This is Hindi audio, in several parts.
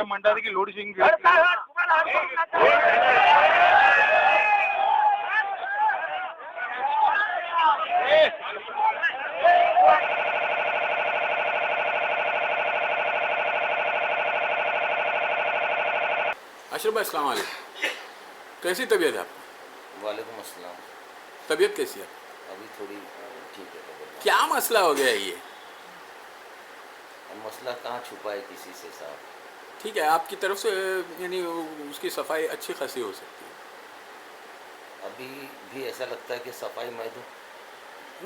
काय म्हणतात की लोडशेडिंग अशरफ भाई अस्सलाम वालेकुम, कैसी तबीयत है आपकी? वालेकुम अस्सलाम। तबीयत कैसी है? अभी थोड़ी ठीक है तबीयत। क्या मसला हो गया ये? अब मसला कहाँ छुपा है किसी से साहब। ठीक है, आपकी तरफ से यानी उसकी सफाई अच्छी खासी हो सकती है। अभी भी ऐसा लगता है कि सफाई मैं दूँ।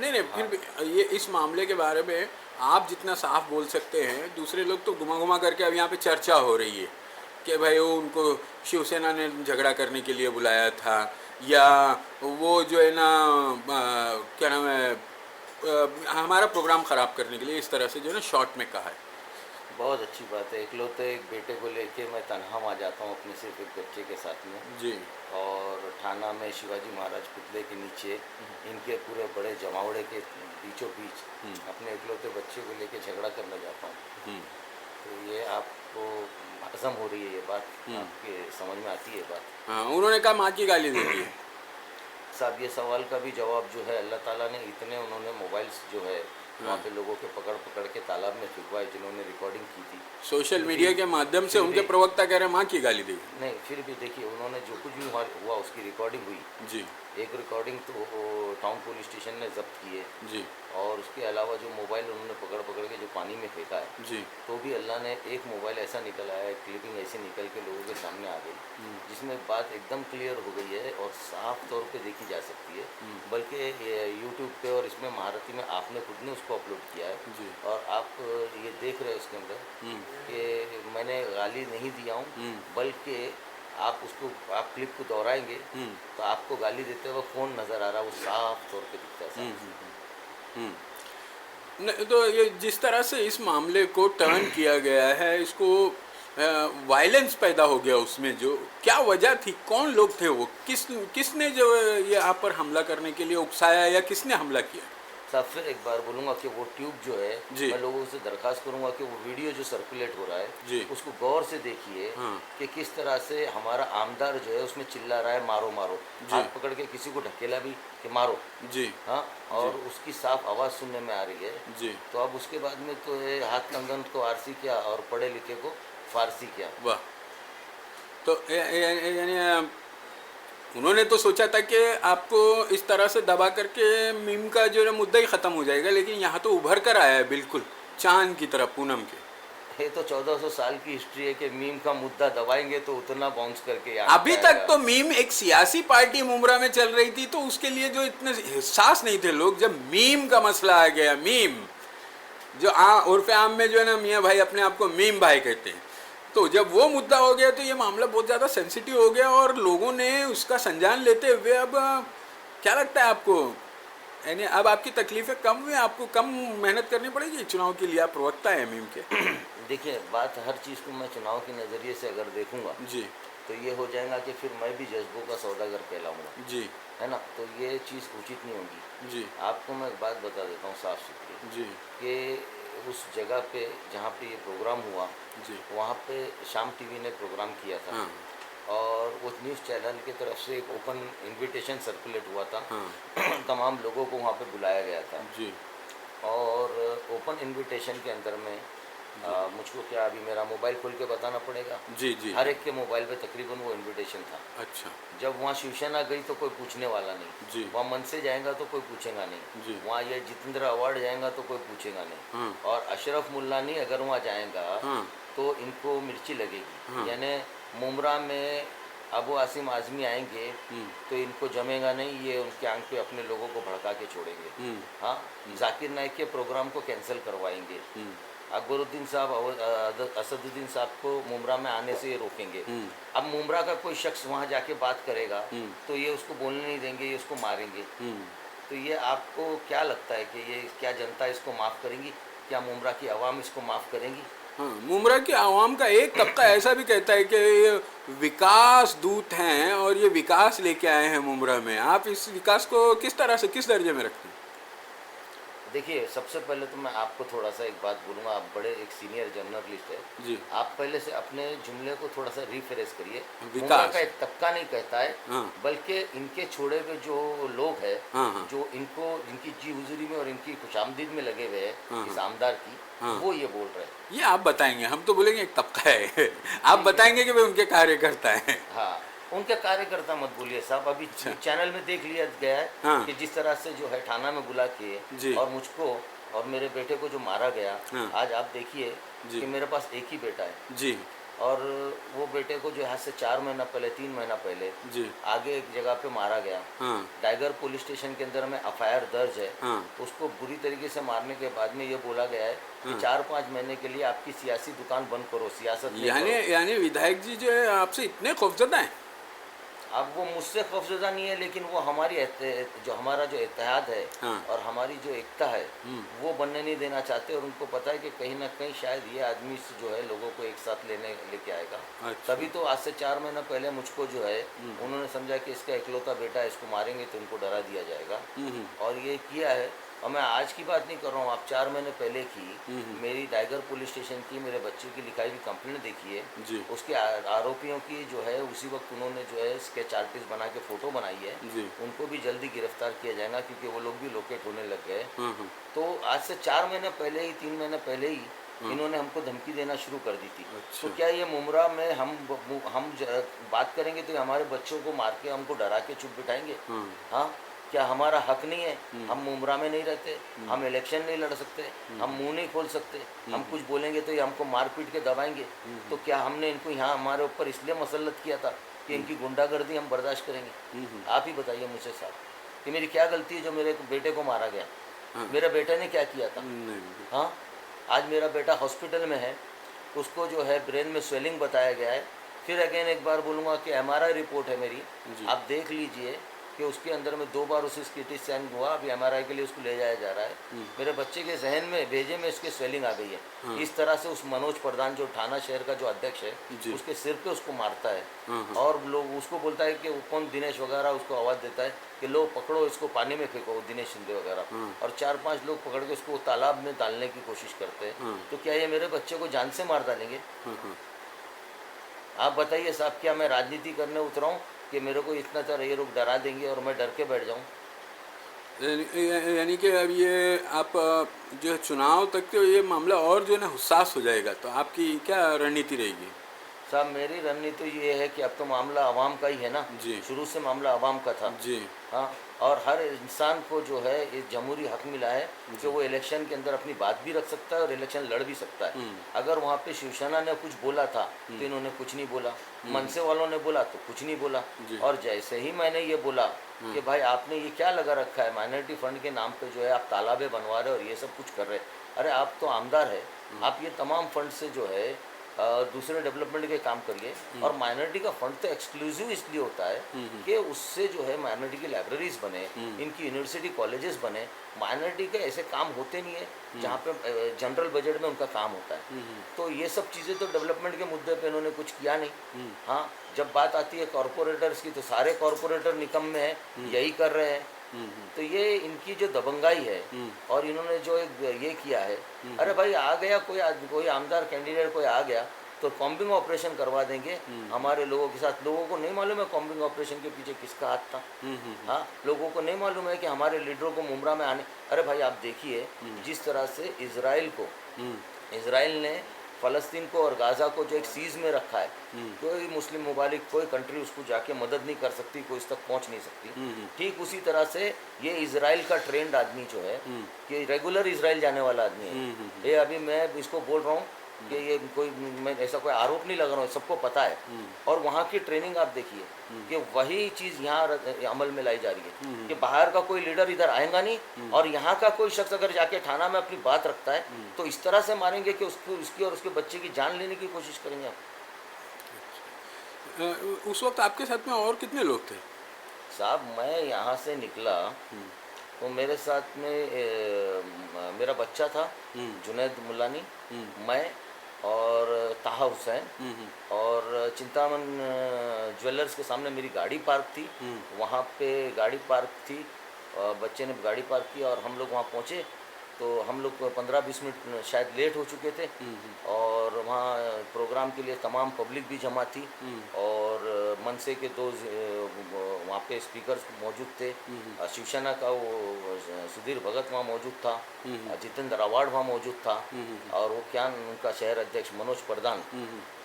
नहीं नहीं, फिर भी ये इस मामले के बारे में आप जितना साफ बोल सकते हैं, दूसरे लोग तो घुमा घुमा करके अब यहाँ पे चर्चा हो रही है कि भाई वो उनको शिवसेना ने झगड़ा करने के लिए बुलाया था, या वो जो है ना क्या नाम है हमारा प्रोग्राम ख़राब करने के लिए इस तरह से जो है ना शॉर्ट में कहा है। बहुत अच्छी बात है। इकलौते एक बेटे को लेके मैं तन्हा आ जाता हूँ अपने सिर्फ एक बच्चे के साथ में जी। और थाना में शिवाजी महाराज पुतले के नीचे इनके पूरे बड़े जमावड़े के बीचों बीच अपने इकलौते बच्चे को लेके झगड़ा करने जाता हूँ। तो ये आपको हजम हो रही है ये बात, आपके समझ में आती है ये बात? हाँ, उन्होंने कहा माँ की गाली दे दी है। साहब ये सवाल का भी जवाब जो है अल्लाह ताला ने इतने उन्होंने मोबाइल्स जो है वहाँ पे लोगों के पकड़ पकड़ के तालाब में फिरवाए जिन्होंने रिकॉर्डिंग की थी। सोशल मीडिया के माध्यम से उनके प्रवक्ता कह रहे हैं माँ की गाली दी। नहीं, फिर भी देखिए उन्होंने जो कुछ भी हुआ उसकी रिकॉर्डिंग हुई जी। एक रिकॉर्डिंग तो टाउन पुलिस स्टेशन ने जब्त की है जी। और उसके अलावा जो मोबाइल उन्होंने पकड़ पकड़ के जो पानी में फेंका है जी। तो भी अल्लाह ने एक मोबाइल ऐसा निकल आया, क्लिपिंग ऐसी निकल के लोगों के सामने आ गई जिसमें बात एकदम क्लियर हो गई है और साफ तौर पे देखी जा सकती है। बल्कि यूट्यूब पे और इसमें महारती में आपने खुद ने उसको अपलोड किया है जी। और आप ये देख रहे हैं उसके अंदर कि मैंने गाली नहीं दिया हूँ, बल्कि आप उसको आप क्लिप को दोहराएंगे तो आपको गाली देते हुए फ़ोन नज़र आ रहा है, वो साफ तौर पे दिखता है। नहीं तो ये जिस तरह से इस मामले को टर्न किया गया है, इसको वायलेंस पैदा हो गया उसमें, जो क्या वजह थी, कौन लोग थे वो, किसने जो ये आप पर हमला करने के लिए उकसाया या किसने हमला किया? साहब फिर एक बार बोलूँगा कि वो ट्यूब जो है जी। मैं लोगों से दरख्वास्त करूँगा कि वो वीडियो जो सर्कुलेट हो रहा है जी। उसको गौर से देखिए कि किस तरह से हमारा आमदार जो है उसमें चिल्ला रहा है मारो मारो, हाथ पकड़ के किसी को ढकेला भी कि मारो जी। हाँ, और उसकी साफ आवाज़ सुनने में आ रही है जी। तो अब उसके बाद में तो ये हाथ कंगन को आरसी किया और पढ़े लिखे को फारसी किया। वाह। तो यानी उन्होंने तो सोचा था कि आपको इस तरह से दबा करके मीम का जो है मुद्दा ही ख़त्म हो जाएगा, लेकिन यहाँ तो उभर कर आया है बिल्कुल चांद की तरह, पूनम के। ये तो 1400 साल की हिस्ट्री है कि मीम का मुद्दा दबाएंगे तो उतना बाउंस करके अभी तक तो मीम एक सियासी पार्टी मुमरा में चल रही थी तो उसके लिए जो इतने हिस्सास नहीं थे लोग, जब मीम का मसला आ गया, मीम जो उर्फ आम में जो है ना मियाँ भाई अपने आप को मीम भाई कहते हैं, तो जब वो मुद्दा हो गया तो ये मामला बहुत ज़्यादा सेंसिटिव हो गया और लोगों ने उसका संज्ञान लेते हुए अब क्या लगता है आपको, यानी अब आपकी तकलीफ़ें कम हुई, आपको कम मेहनत करनी पड़ेगी चुनाव के लिए? आप प्रवक्ता हैं मीम के। देखिए बात हर चीज़ को मैं चुनाव के नज़रिए से अगर देखूंगा जी तो ये हो जाएगा कि फिर मैं भी जज्बों का सौदागर कहलाऊंगा जी, है ना, तो ये चीज़ उचित नहीं होगी जी। आपको मैं एक बात बता देता हूँ साफ सुथरी जी कि उस जगह पे जहाँ पे ये प्रोग्राम हुआ जी। वहाँ पे शाम टीवी ने प्रोग्राम किया था हाँ और उस न्यूज़ चैनल की तरफ से एक ओपन इनविटेशन सर्कुलेट हुआ था। हाँ तमाम लोगों को वहाँ पे बुलाया गया था जी और ओपन इनविटेशन के अंदर में मुझको क्या अभी मेरा मोबाइल खोल के बताना पड़ेगा? जी जी। हर एक के मोबाइल पे तकरीबन वो इनविटेशन था। अच्छा। जब वहाँ शिवसेना गई तो कोई पूछने वाला नहीं जी। वहाँ मन से जाएगा तो कोई पूछेगा नहीं जी। वहाँ ये जितेंद्र अवार्ड जाएगा तो कोई पूछेगा नहीं हाँ और अशरफ मुल्लानी अगर वहाँ जाएगा हाँ तो इनको मिर्ची लगेगी। हाँ। यानी मुमरा में अबू आसिम आज़मी आएंगे तो इनको जमेगा नहीं, ये उनके आंख पे अपने लोगों को भड़का के छोड़ेंगे। हाँ, जाकिर नाइक के प्रोग्राम को कैंसिल करवाएंगे, अकबरुद्दीन साहब असदुद्दीन साहब को मुमरा में आने से ये रोकेंगे। अब मुमरा का कोई शख्स वहाँ जाके बात करेगा तो ये उसको बोलने नहीं देंगे, ये उसको मारेंगे। तो ये आपको क्या लगता है कि ये क्या जनता इसको माफ़ करेंगी? क्या मुमरा की आवाम इसको माफ़ करेंगी? हाँ, मुमरा की आवाम का एक तबका ऐसा भी कहता है कि ये विकास दूत हैं और ये विकास लेके आए हैं मुमरा में। आप इस विकास को किस तरह से, किस दर्जे में रखते हैं? देखिए, सबसे पहले तो मैं आपको थोड़ा सा एक बात बोलूँगा, आप बड़े एक सीनियर जर्नलिस्ट है। जी। आप पहले से अपने जुमले को थोड़ा सा रिफ्रेश करिए। मुमरा विकास। का एक तबका नहीं कहता है, हाँ बल्कि इनके छोड़े हुए जो लोग हैं, हाँ हाँ जो इनको इनकी जी हुजूरी में और इनकी खुशामदीद में लगे हुए हाँ हैं, इस हाँ आमदार की, हाँ। वो ये बोल रहे हैं। ये आप बताएंगे, हम तो बोलेंगे एक तबका है। आप ठीक है। बताएंगे कि वे उनके कार्यकर्ता हैं। हाँ, उनके कार्यकर्ता मत बोलिए साहब। अभी अच्छा। चैनल में देख लिया गया है हाँ कि जिस तरह से जो है थाना में बुला के जी और मुझको और मेरे बेटे को जो मारा गया। हाँ आज आप देखिए जी कि मेरे पास एक ही बेटा है, जी और वो बेटे को जो यहाँ से 4 महीना पहले 3 महीना पहले जी आगे एक जगह पे मारा गया। हाँ टाइगर पुलिस स्टेशन के अंदर में एफआईआर दर्ज है। हाँ उसको बुरी तरीके से मारने के बाद में ये बोला गया है कि हाँ। 4-5 महीने के लिए आपकी सियासी दुकान बंद करो, सियासत नहीं यानी करो। यानी विधायक जी जो है आपसे इतने खौफजदा हैं। अब वो मुझसे खौफजदा नहीं है, लेकिन वो हमारी जो हमारा जो इत्तेहाद है हाँ और हमारी जो एकता है, हम्म, वो बनने नहीं देना चाहते। और उनको पता है कि कहीं ना कहीं शायद ये आदमी से जो है लोगों को एक साथ लेके आएगा। अच्छा तभी तो आज से 4 महीना पहले मुझको जो है उन्होंने समझा कि इसका इकलौता बेटा है, इसको मारेंगे तो इनको डरा दिया जाएगा। हम्म, और ये किया है। और मैं आज की बात नहीं कर रहा हूँ, आप 4 महीने पहले की हम्म, मेरी टाइगर पुलिस स्टेशन की मेरे बच्चे की लिखाई हुई कंप्लेंट देखिए। जी उसके आरोपियों की जो है उसी वक्त उन्होंने जो है स्केच आर्टिस्ट बना के फ़ोटो बनाई है। जी उनको भी जल्दी गिरफ्तार किया जाएगा, क्योंकि वो लोग भी लोकेट होने लग गए। हाँ तो आज से 4 महीने पहले ही 3 महीने पहले ही इन्होंने हमको धमकी देना शुरू कर दी थी। अच्छा तो क्या ये मुमरा में बात करेंगे तो ये हमारे बच्चों को मार के हमको डरा के चुप बिठाएंगे? हाँ हाँ, क्या हमारा हक नहीं है? हम मुमरा में नहीं रहते, हम इलेक्शन नहीं लड़ सकते, हम मुंह नहीं खोल सकते, हम कुछ बोलेंगे तो ये हमको मार पीट के दबाएंगे? तो क्या हमने इनको यहाँ हमारे ऊपर इसलिए मसलत किया था कि इनकी गुंडागर्दी हम बर्दाश्त करेंगे? आप ही बताइए मुझसे साहब कि मेरी क्या गलती है जो मेरे बेटे को मारा गया? हाँ। मेरे बेटे ने क्या किया था? नहीं हाँ, आज मेरा बेटा हॉस्पिटल में है, उसको जो है ब्रेन में स्वेलिंग बताया गया है। फिर अगेन एक बार बोलूँगा कि एमआरआई रिपोर्ट है मेरी, जी आप देख लीजिए कि उसके अंदर में 2 बार उसे सीटी स्कैन हुआ। अभी एमआरआई के लिए उसको ले जाया जा रहा है। मेरे बच्चे के जहन में भेजे में इसके स्वेलिंग आ गई है। हाँ। इस तरह से उस मनोज प्रधान जो थाना शहर का जो अध्यक्ष है, जी उसके सिर पे उसको मारता है। हाँ हाँ और लोग उसको बोलता है कि कौन दिनेश वगैरह उसको आवाज़ देता है कि लो पकड़ो इसको, पानी में फेंको, दिनेश शिंदे वगैरह। हाँ। और 4-5 लोग पकड़ के उसको तालाब में डालने की कोशिश करते हैं। हाँ। तो क्या ये मेरे बच्चे को जान से मार डालेंगे? हाँ हाँ आप बताइए साहब, क्या मैं राजनीति करने उतरा हूँ कि मेरे को इतना तरह ये लोग डरा देंगे और मैं डर के बैठ जाऊँ? यानी कि अब ये आप जो है चुनाव तक तो ये मामला और जो है ना हुसास हो जाएगा, तो आपकी क्या रणनीति रहेगी? साहब मेरी रणनीति तो ये है कि अब तो मामला आवाम का ही है ना। जी शुरू से मामला आवाम का था। जी हाँ, और हर इंसान को जो है ये जमहूरी हक मिला है कि वो इलेक्शन के अंदर अपनी बात भी रख सकता है और इलेक्शन लड़ भी सकता है। अगर वहाँ पे शिवसेना ने कुछ बोला था तो इन्होंने कुछ नहीं बोला, मनसे वालों ने बोला तो कुछ नहीं बोला। जी। और जैसे ही मैंने ये बोला कि भाई आपने ये क्या लगा रखा है, माइनॉरिटी फंड के नाम पे जो है आप तालाबे बनवा रहे हो और ये सब कुछ कर रहे हैं। अरे आप तो आमदार है, आप ये तमाम फंड से जो है दूसरे डेवलपमेंट के काम करिए। और माइनॉरिटी का फंड तो एक्सक्लूसिव इसलिए होता है कि उससे जो है माइनॉरिटी की लाइब्रेरीज बने, इनकी यूनिवर्सिटी कॉलेजेस बने। माइनॉरिटी के ऐसे काम होते नहीं है जहाँ पे जनरल बजट में उनका काम होता है। तो ये सब चीज़ें तो डेवलपमेंट के मुद्दे पे इन्होंने कुछ किया नहीं। हाँ, जब बात आती है कॉरपोरेटर्स की तो सारे कॉरपोरेटर निकम्मे हैं, यही कर रहे हैं। तो ये इनकी जो दबंगाई है और इन्होंने जो एक ये किया है, अरे भाई आ गया कोई आमदार कैंडिडेट कोई आ गया तो कॉम्बिंग ऑपरेशन करवा देंगे हमारे लोगों के साथ। लोगों को नहीं मालूम है कॉम्बिंग ऑपरेशन के पीछे किसका हाथ था। हाँ, लोगों को नहीं मालूम है कि हमारे लीडरों को मुमरा में आने। अरे भाई आप देखिए जिस तरह से इसराइल ने फ़लस्तीन को और गाज़ा को जो एक सीज़ में रखा है, कोई मुस्लिम ममालिक कोई कंट्री उसको जाके मदद नहीं कर सकती, कोई इस तक पहुंच नहीं सकती। ठीक उसी तरह से ये इजराइल का ट्रेंड आदमी जो है कि रेगुलर इजराइल जाने वाला आदमी है। ये अभी मैं इसको बोल रहा हूँ कि ये कोई मैं ऐसा कोई आरोप नहीं लगा रहा हूँ, सबको पता है। और वहाँ की ट्रेनिंग आप देखिए कि वही चीज़ यहाँ अमल में लाई जा रही है कि बाहर का कोई लीडर इधर आएगा नहीं और यहाँ का कोई शख्स अगर जाके थाना में अपनी बात रखता है तो इस तरह से मारेंगे कि उसकी और उसके बच्चे की जान लेने की कोशिश करेंगे। उस वक्त आपके साथ में और कितने लोग थे? साहब मैं यहाँ से निकला तो मेरे साथ में मेरा बच्चा था जुनैद मुलानी, मैं और ताहा हुसैन, और चिंतामन ज्वेलर्स के सामने मेरी गाड़ी पार्क थी। वहाँ पे गाड़ी पार्क थी, बच्चे ने गाड़ी पार्क की और हम लोग वहाँ पहुँचे तो हम लोग 15-20 मिनट शायद लेट हो चुके थे और वहाँ प्रोग्राम के लिए तमाम पब्लिक भी जमा थी और मनसे के दो वहाँ पे स्पीकर्स मौजूद थे। शिवसेना का वो सुधीर भगत वहाँ मौजूद था, जितेंद्र अवार्ड वहाँ मौजूद था और वो क्या उनका शहर अध्यक्ष मनोज प्रधान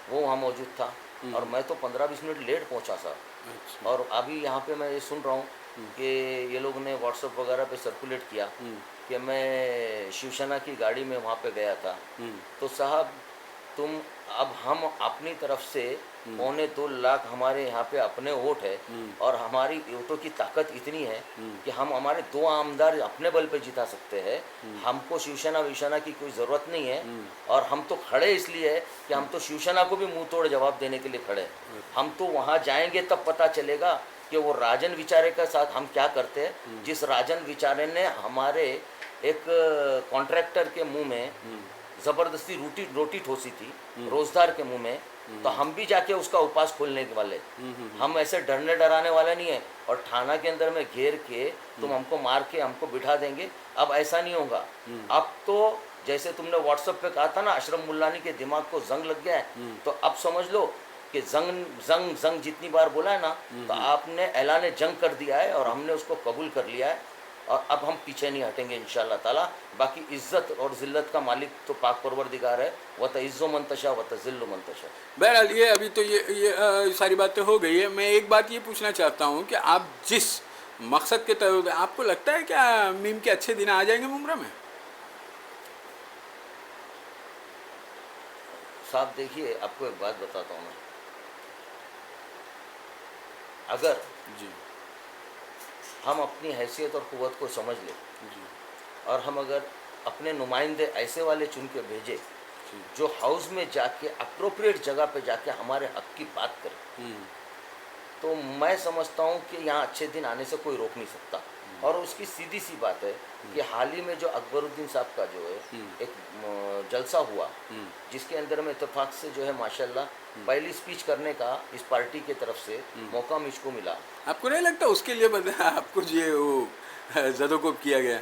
वो वहाँ मौजूद था और मैं तो 15-20 मिनट लेट पहुँचा सर। और अभी यहाँ पे मैं ये सुन रहा हूँ कि ये लोग ने व्हाट्सएप वगैरह पे सर्कुलेट किया कि मैं शिवसेना की गाड़ी में वहाँ पे गया था। तो साहब तुम अब हम अपनी तरफ से 1.25 लाख हमारे यहाँ पे अपने वोट है और हमारी वोटों की ताकत इतनी है कि हम हमारे 2 आमदार अपने बल पे जिता सकते हैं। हमको शिवसेना विशेना की कोई ज़रूरत नहीं है और हम तो खड़े इसलिए है कि हम तो शिवसेना को भी मुंह तोड़ जवाब देने के लिए खड़े हैं। हम तो वहाँ जाएंगे तब पता चलेगा कि वो राजन विचारे के साथ हम क्या करते हैं। जिस राजन विचारे ने हमारे एक कॉन्ट्रैक्टर के मुंह में ज़बरदस्ती रोटी ठोसी थी रोजदार के मुंह में, तो हम भी जाके उसका उपास खोलने के वाले। हम ऐसे डरने डराने वाले नहीं है और थाना के अंदर में घेर के तुम हमको मार के हमको बिठा देंगे, अब ऐसा नहीं होगा। अब तो जैसे तुमने व्हाट्सएप पे कहा था ना अशरफ मुल्लानी के दिमाग को जंग लग गया है, तो अब समझ लो कि जंग जंग जंग जितनी बार बोला है ना तो आपने ऐलान जंग कर दिया है और हमने उसको कबूल कर लिया है और अब हम पीछे नहीं हटेंगे इंशाल्लाह ताला। बाकी इज्जत और जिल्लत का मालिक तो पाक परवरदिगार है, वह तइज़्ज़ो मंतशा व तज़िल्लु मंतशा। बहरहाल ये अभी तो ये सारी बातें हो गई है। मैं एक बात ये पूछना चाहता हूँ कि आप जिस मकसद के तहत आपको लगता है क्या मीम के अच्छे दिन आ जाएंगे मुमरा में? साहब देखिए आपको एक बात बताता हूँ मैं, अगर जी हम अपनी हैसियत और क़ुव्वत को समझ लें और हम अगर अपने नुमाइंदे ऐसे वाले चुन के भेजे जो हाउस में जाके अप्रोप्रिएट जगह पे जाके हमारे हक की बात करें, तो मैं समझता हूँ कि यहाँ अच्छे दिन आने से कोई रोक नहीं सकता। और उसकी सीधी सी बात है कि हाल ही में जो अकबरुद्दीन साहब का जो है एक जलसा हुआ जिसके अंदर में इत्तेफाक से जो है माशाल्लाह पहली स्पीच करने का इस पार्टी के तरफ से मौका मुझको मिला। आपको नहीं लगता उसके लिए आपको ये वो ज़दोकोब किया गया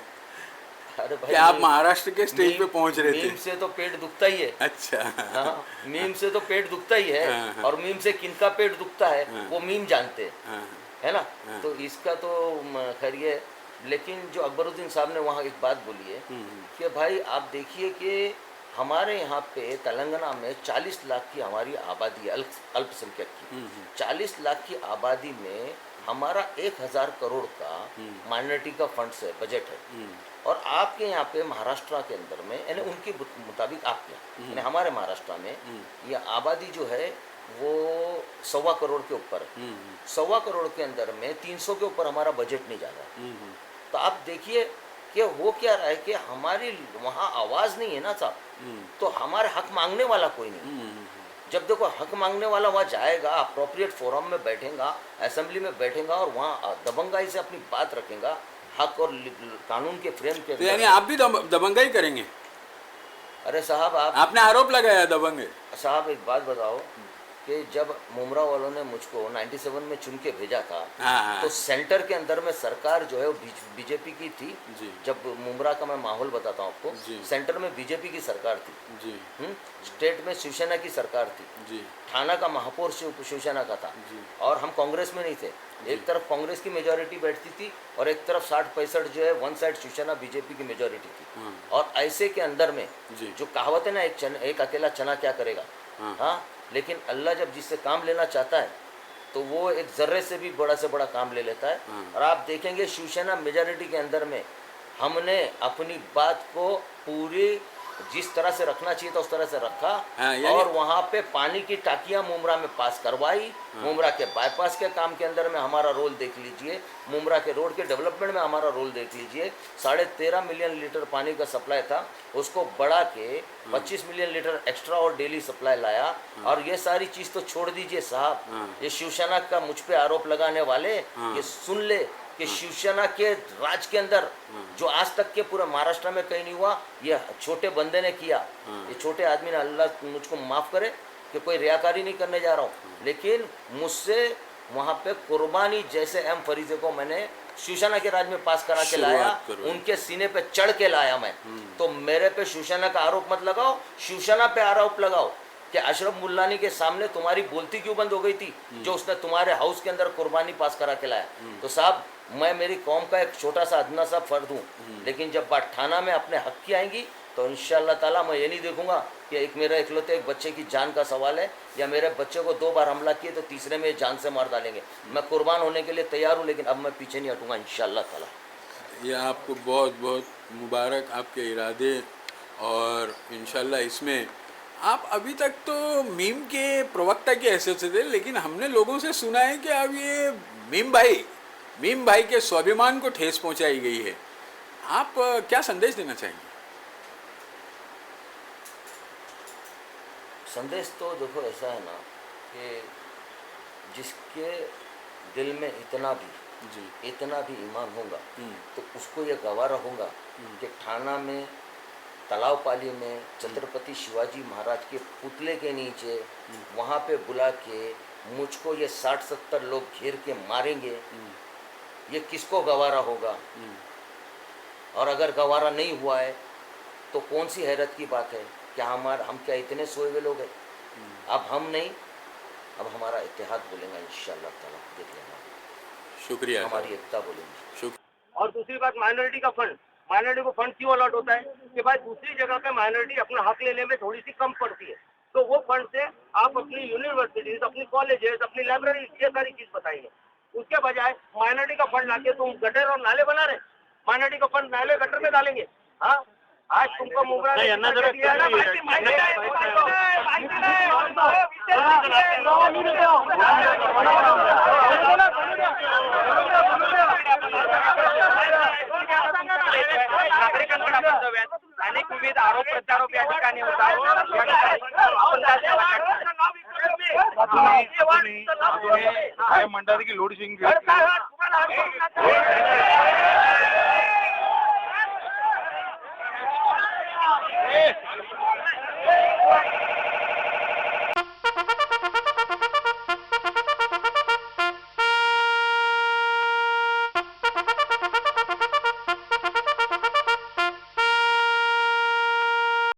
अरे भाई कि आप महाराष्ट्र के स्टेज पे पहुंच रहे थे? मीम से तो पेट दुखता ही है। अच्छा हाँ, मीम से तो पेट दुखता ही है। हाँ। और मीम से किनका पेट दुखता है वो मीम जानते हैं, हाँ, है ना। हाँ। तो इसका तो खैर ये, लेकिन जो अकबरुद्दीन साहब ने वहाँ एक बात बोली है कि भाई आप देखिए कि हमारे यहाँ पे तेलंगाना में 40 लाख की हमारी आबादी है अल्पसंख्यक की। 40 लाख की आबादी में हमारा 1000 करोड़ का माइनॉरिटी का फंड्स है, बजट है। और आपके यहाँ पे महाराष्ट्र के अंदर में यानी उनके मुताबिक आपके यहाँ यानी हमारे महाराष्ट्र में ये आबादी जो है वो 1.25 करोड़ के ऊपर है। 1.25 करोड़ के अंदर में 300 के ऊपर हमारा बजट नहीं जा रहा है। तो आप देखिए कि वो क्या रहा है कि हमारी वहाँ आवाज़ नहीं है ना साहब, तो हमारे हक मांगने वाला कोई नहीं। जब देखो हक मांगने वाला वहाँ जाएगा, अप्रोप्रिएट फोरम में बैठेगा, असेंबली में बैठेगा और वहाँ दबंगाई से अपनी बात रखेगा हक और कानून के फ्रेम के। तो यानी आप भी दबंगाई करेंगे? अरे साहब आपने आरोप लगाया दबंग। साहब एक बात बताओ कि जब मुमरा वालों ने मुझको 97 में चुन के भेजा था तो सेंटर के अंदर में सरकार जो है वो बीजेपी की थी जी। जब मुमरा का मैं माहौल बताता हूँ आपको, सेंटर में बीजेपी की सरकार थी जी। स्टेट में शिवसेना की सरकार थी जी। थाना का महापौर शिवसेना का था जी। और हम कांग्रेस में नहीं थे। एक तरफ कांग्रेस की मेजॉरिटी बैठती थी और एक तरफ 60-65 जो है वन साइड शिवसेना बीजेपी की मेजॉरिटी थी। और ऐसे के अंदर में जो कहावत है ना, एक अकेला चना क्या करेगा। हाँ, लेकिन अल्लाह जब जिससे काम लेना चाहता है तो वो एक जर्रे से भी बड़ा से बड़ा काम ले लेता है। और आप देखेंगे शिवसेना मेजॉरिटी के अंदर में हमने अपनी बात को पूरी जिस तरह से रखना चाहिए था उस तरह से रखा। और वहाँ पे पानी की टाकियाँ मुमरा में पास करवाई। मुमरा के बाईपास के काम के अंदर में हमारा रोल देख लीजिए, मुमरा के रोड के डेवलपमेंट में हमारा रोल देख लीजिए। 13.5 मिलियन लीटर पानी का सप्लाई था, उसको बढ़ा के 25 मिलियन लीटर एक्स्ट्रा और डेली सप्लाई लाया। और ये सारी चीज़ तो छोड़ दीजिए साहब, ये शिवसेना का मुझ पे आरोप लगाने वाले ये सुन ले कि शिवसेना के राज के अंदर जो आज तक के पूरे महाराष्ट्र में कहीं नहीं हुआ, ये छोटे बंदे ने किया। ये छोटे आदमी ने, अल्लाह मुझको माफ़ करे कि कोई रियाकारी नहीं करने जा रहा हूँ, लेकिन मुझसे वहाँ पे कुर्बानी जैसे एम फरीजे को मैंने शिवसेना के राज में पास करा के शुरुआत लाया, करो। उनके सीने पे चढ़ के लाया मैं। तो मेरे पे शिवसेना का आरोप मत लगाओ, शिवसेना पे आरोप लगाओ कि अशरफ मुल्लानी के सामने तुम्हारी बोलती क्यों बंद हो गई थी, जो उसने तुम्हारे हाउस के अंदर कुर्बानी पास करा के लाया। तो साहब मैं मेरी कौम का एक छोटा सा अदना सा फर्द हूँ, लेकिन जब बात थाना में अपने हक की आएंगी तो इंशाअल्लाह ताला मैं ये नहीं देखूंगा कि एक मेरा इकलौते एक बच्चे की जान का सवाल है, या मेरे बच्चे को 2 बार हमला किए तो तीसरे में जान से मार डालेंगे। मैं कुर्बान होने के लिए तैयार हूँ, लेकिन अब मैं पीछे नहीं हटूंगा इंशाअल्लाह ताला। ये आपको बहुत बहुत मुबारक आपके इरादे, और इंशाल्लाह इसमें आप अभी तक तो मीम के प्रवक्ता की हैसियत से थे, लेकिन हमने लोगों से सुना है कि अब ये मीम भाई के स्वाभिमान को ठेस पहुंचाई गई है। आप क्या संदेश देना चाहेंगे? संदेश तो देखो ऐसा है ना कि जिसके दिल में इतना भी ईमान होगा तो उसको ये गवारा होगा कि थाना में तालाबपाली में छत्रपति शिवाजी महाराज के पुतले के नीचे वहाँ पे बुला के मुझको ये 60-70 लोग घेर के मारेंगे, ये किसको गवारा होगा? और अगर गवारा नहीं हुआ है तो कौन सी हैरत की बात है? क्या हम क्या इतने सोए हुए लोग हैं? अब हम नहीं, अब हमारा इत्तेहाद बोलेंगे इंशाअल्लाह ताला, देख लेना। शुक्रिया, हमारी एकता बोलेंगे। और दूसरी बात माइनॉरिटी का फंड, माइनॉरिटी को फंड क्यों अलॉट होता है कि भाई दूसरी जगह पे माइनॉरिटी अपना हक लेने में थोड़ी सी कम पड़ती है, तो वो फंड से आप अपनी यूनिवर्सिटीज, अपनी कॉलेजेस, अपनी लाइब्रेरी, ये सारी चीज बताइए। उसके बजाय माइनॉरिटी का फंड लाके तुम गटर और नाले बना रहे, माइनॉरिटी का फंड नाले गटर में डालेंगे। हाँ, आज तुमको मुमरा ने दिया ना, अनेक विविध आरोप प्रत्यारोप या ठिकाणी होतात। मंडळाची लोड शेडिंग